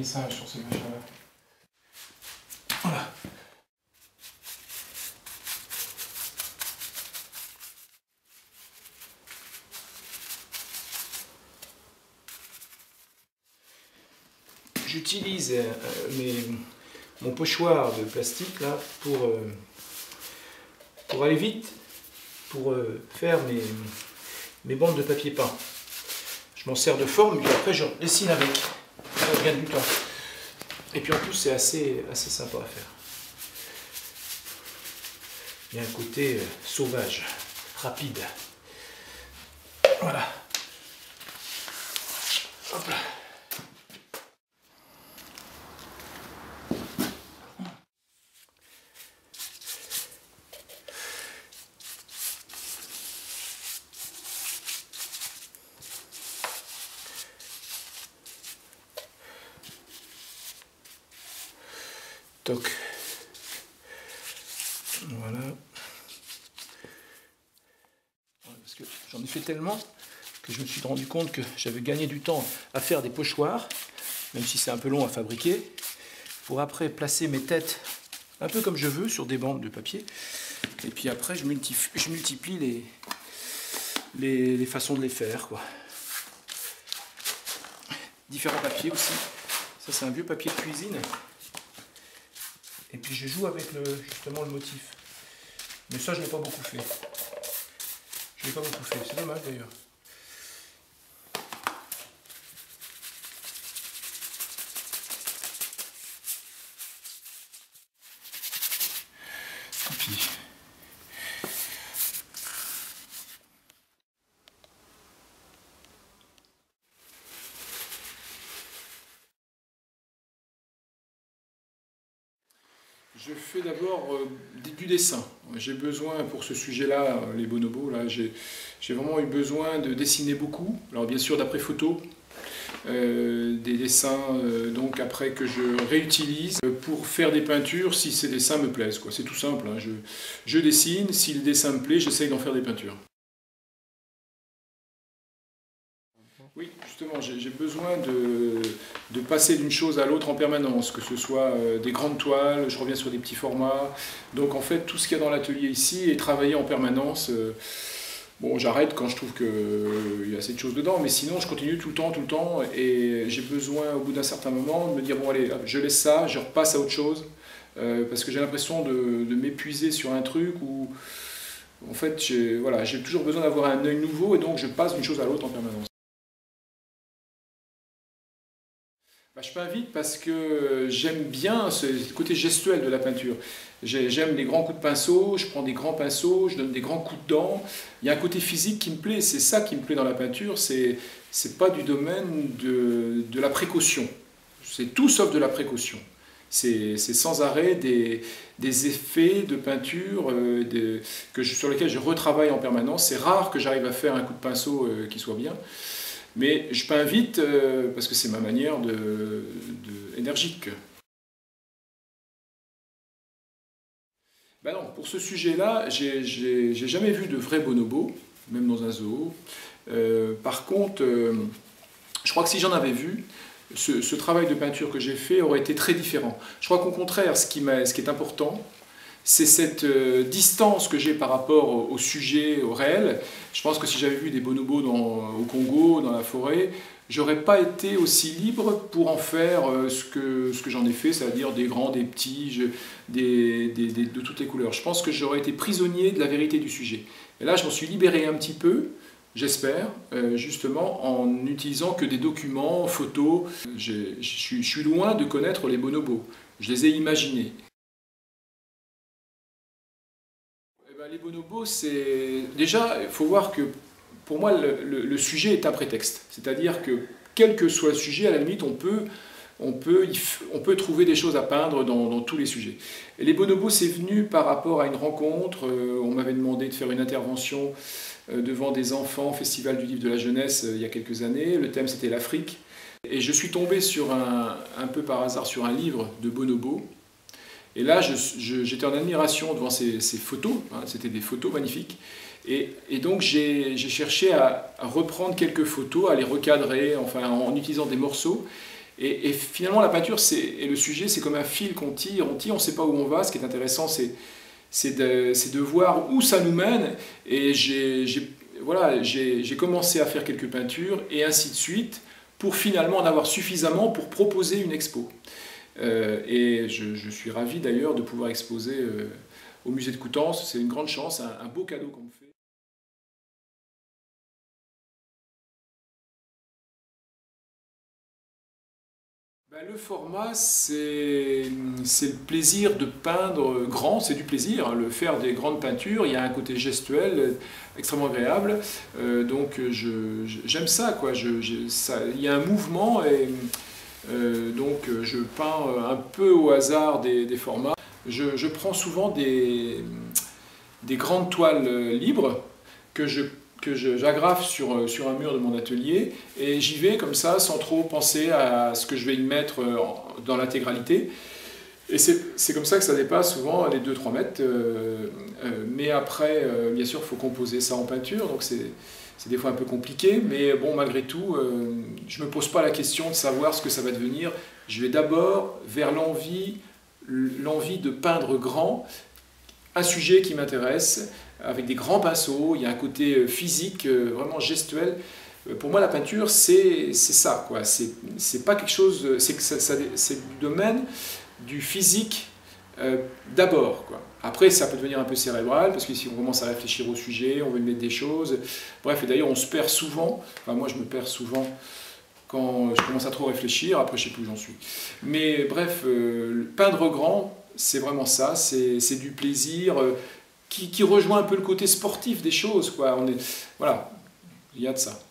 vernissage sur ces machins-là. Voilà. J'utilise mon pochoir de plastique là pour aller vite, pour faire mes bandes de papier peint. Je m'en sers de forme, puis après je dessine avec. Ça gagne du temps. Et puis en plus c'est assez sympa à faire. Il y a un côté sauvage, rapide. Voilà. Hop là. Toc. Voilà. Parce que j'en ai fait tellement que je me suis rendu compte que j'avais gagné du temps à faire des pochoirs, même si c'est un peu long à fabriquer, pour après placer mes têtes un peu comme je veux sur des bandes de papier. Et puis après, je multiplie les façons de les faire, quoi. Différents papiers aussi. Ça, c'est un vieux papier de cuisine. Et puis je joue avec justement le motif. Mais ça, je ne l'ai pas beaucoup fait. Je ne l'ai pas beaucoup fait, c'est dommage d'ailleurs. Tant pis. Je fais d'abord du dessin. J'ai besoin, pour ce sujet-là, les bonobos, là, j'ai vraiment eu besoin de dessiner beaucoup. Alors bien sûr d'après photo, des dessins donc après que je réutilise pour faire des peintures si ces dessins me plaisent. C'est tout simple, hein. Je dessine, si le dessin me plaît, j'essaye d'en faire des peintures. Oui, justement, j'ai besoin de passer d'une chose à l'autre en permanence, que ce soit des grandes toiles, je reviens sur des petits formats. Donc en fait, tout ce qu'il y a dans l'atelier ici est travaillé en permanence. Bon, j'arrête quand je trouve qu'il y a assez de choses dedans, mais sinon je continue tout le temps, et j'ai besoin au bout d'un certain moment de me dire, bon allez, je laisse ça, je repasse à autre chose, parce que j'ai l'impression de m'épuiser sur un truc où, en fait, j'ai toujours besoin d'avoir un œil nouveau, et donc je passe d'une chose à l'autre en permanence. Je peins vite parce que j'aime bien ce côté gestuel de la peinture. J'aime les grands coups de pinceau, je prends des grands pinceaux, je donne des grands coups de dent. Il y a un côté physique qui me plaît, c'est ça qui me plaît dans la peinture, c'est pas du domaine de la précaution. C'est tout sauf de la précaution. C'est sans arrêt des effets de peinture sur lesquels je retravaille en permanence. C'est rare que j'arrive à faire un coup de pinceau qui soit bien. Mais je peins vite parce que c'est ma manière énergique. Ben non, pour ce sujet-là, j'ai jamais vu de vrai bonobo, même dans un zoo. Par contre, je crois que si j'en avais vu, ce travail de peinture que j'ai fait aurait été très différent. Je crois qu'au contraire, ce qui est important, c'est cette distance que j'ai par rapport au sujet, au réel. Je pense que si j'avais vu des bonobos au Congo, dans la forêt, j'aurais pas été aussi libre pour en faire ce que j'en ai fait, c'est-à-dire des grands, des petits, de toutes les couleurs. Je pense que j'aurais été prisonnier de la vérité du sujet. Et là, je m'en suis libéré un petit peu, j'espère, justement en n'utilisant que des documents, photos. Je suis loin de connaître les bonobos. Je les ai imaginés. Les bonobos, c'est... Déjà, il faut voir que pour moi, le sujet est un prétexte. C'est-à-dire que, quel que soit le sujet, à la limite, on peut trouver des choses à peindre dans tous les sujets. Et les bonobos, c'est venu par rapport à une rencontre. On m'avait demandé de faire une intervention devant des enfants au Festival du Livre de la Jeunesse il y a quelques années. Le thème, c'était l'Afrique. Et je suis tombé un peu par hasard sur un livre de bonobos. Et là, j'étais en admiration devant ces photos, hein, c'était des photos magnifiques. Et donc, j'ai cherché à reprendre quelques photos, à les recadrer, enfin, en utilisant des morceaux. Et finalement, la peinture et le sujet, c'est comme un fil qu'on tire, on ne sait pas où on va. Ce qui est intéressant, c'est de voir où ça nous mène. Et voilà, j'ai commencé à faire quelques peintures, et ainsi de suite, pour finalement en avoir suffisamment pour proposer une expo. Et je suis ravi d'ailleurs de pouvoir exposer au musée de Coutances. C'est une grande chance, un beau cadeau qu'on me fait. Ben, le format, c'est le plaisir de peindre grand, c'est du plaisir, hein, le faire des grandes peintures, il y a un côté gestuel extrêmement agréable, donc j'aime ça, quoi. Il y a un mouvement, et donc je peins un peu au hasard des formats. Je prends souvent des grandes toiles libres que j'agrafe sur un mur de mon atelier, et j'y vais comme ça sans trop penser à ce que je vais y mettre dans l'intégralité. Et c'est comme ça que ça dépasse souvent les 2-3 mètres. Mais après, bien sûr, il faut composer ça en peinture, donc c'est des fois un peu compliqué, mais bon, malgré tout, je ne me pose pas la question de savoir ce que ça va devenir. Je vais d'abord vers l'envie de peindre grand, un sujet qui m'intéresse, avec des grands pinceaux, il y a un côté physique, vraiment gestuel. Pour moi, la peinture, c'est ça, quoi. C'est pas quelque chose, c'est du domaine du physique d'abord, quoi. Après, ça peut devenir un peu cérébral, parce que si on commence à réfléchir au sujet, on veut mettre des choses. Bref, et d'ailleurs, on se perd souvent. Enfin, moi, je me perds souvent quand je commence à trop réfléchir. Après, je sais plus où j'en suis. Mais bref, peindre grand, c'est vraiment ça. C'est du plaisir qui rejoint un peu le côté sportif des choses, quoi. Voilà, il y a de ça.